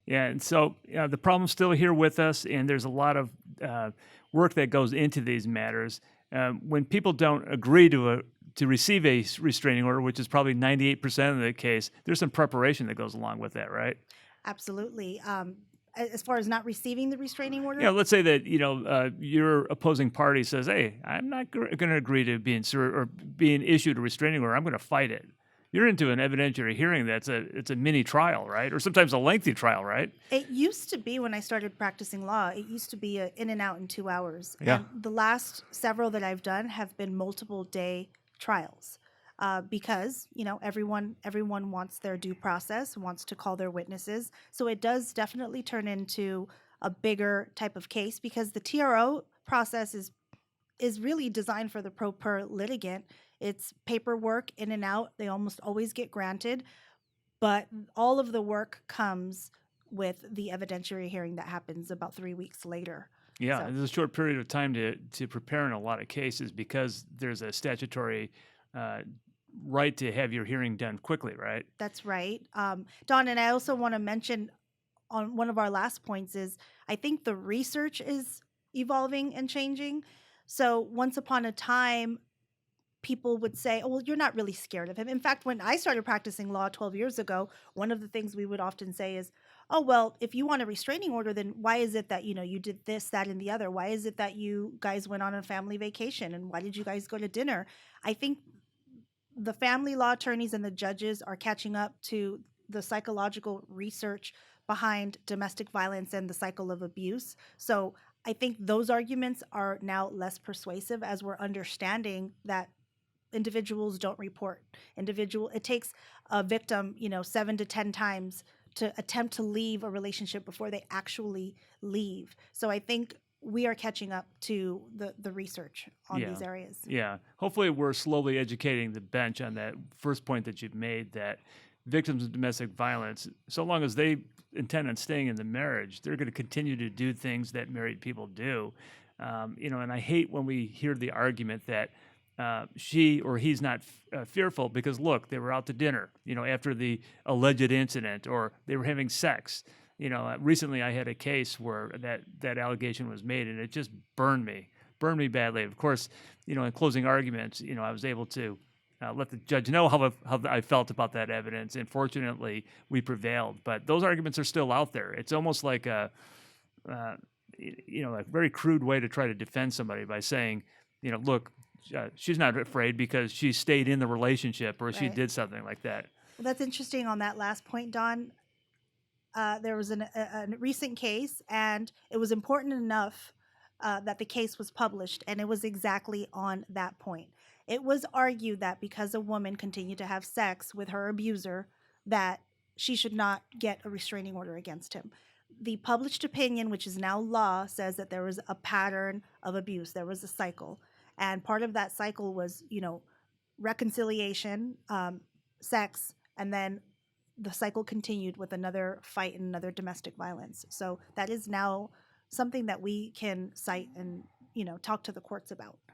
Yeah, and so the problem's still here with us, and there's a lot of work that goes into these matters. When people don't agree to receive a restraining order, which is probably 98% of the case, there's some preparation that goes along with that, right? Absolutely. As far as not receiving the restraining order, Let's say that your opposing party says, "Hey, I'm not going to agree to being or being issued a restraining order. I'm going to fight it." You're into an evidentiary hearing. It's a mini trial, right? Or sometimes a lengthy trial, right? it used to be when I started practicing law, it used to be a in and out in 2 hours. Yeah. And the last several that I've done have been multiple day trials. Because everyone wants their due process, wants to call their witnesses, so it does definitely turn into a bigger type of case because the TRO process is really designed for the pro per litigant. It's paperwork in and out. They almost always get granted, but all of the work comes with the evidentiary hearing that happens about 3 weeks later. Yeah, So there's a short period of time to prepare in a lot of cases because there's a statutory uh, right to have your hearing done quickly, right? that's right. Don, and I also want to mention on one of our last points is I think the research is evolving and changing. So once upon a time, people would say, "Oh, well, you're not really scared of him." In fact, when I started practicing law 12 years ago, one of the things we would often say is, "Oh, well, if you want a restraining order, then why is it that, you did this, that, and the other? Why is it that you guys went on a family vacation? And why did you guys go to dinner?" I think the family law attorneys and the judges are catching up to the psychological research behind domestic violence and the cycle of abuse. So I think those arguments are now less persuasive as we're understanding that individuals don't report. It takes a victim, 7 to 10 times to attempt to leave a relationship before they actually leave. So I think we are catching up to the research on Yeah. these areas. Yeah. Hopefully, we're slowly educating the bench on that first point that you've made that victims of domestic violence, so long as they intend on staying in the marriage, they're going to continue to do things that married people do. And I hate when we hear the argument that she or he's not fearful because, look, they were out to dinner, after the alleged incident, or they were having sex. Recently I had a case where that allegation was made, and it just burned me badly. Of course, in closing arguments, I was able to let the judge know how I felt about that evidence, and fortunately, we prevailed. But those arguments are still out there. It's almost like uh, a very crude way to try to defend somebody by saying, look, she's not afraid because she stayed in the relationship or she Right. did something like that. Well, that's interesting on that last point, Don. There was a recent case, and it was important enough that the case was published, and it was exactly on that point. It was argued that because a woman continued to have sex with her abuser, that she should not get a restraining order against him. The published opinion, which is now law, says that there was a pattern of abuse. There was a cycle, and part of that cycle was, reconciliation, sex, and then the cycle continued with another fight and another domestic violence. So that is now something that we can cite and talk to the courts about.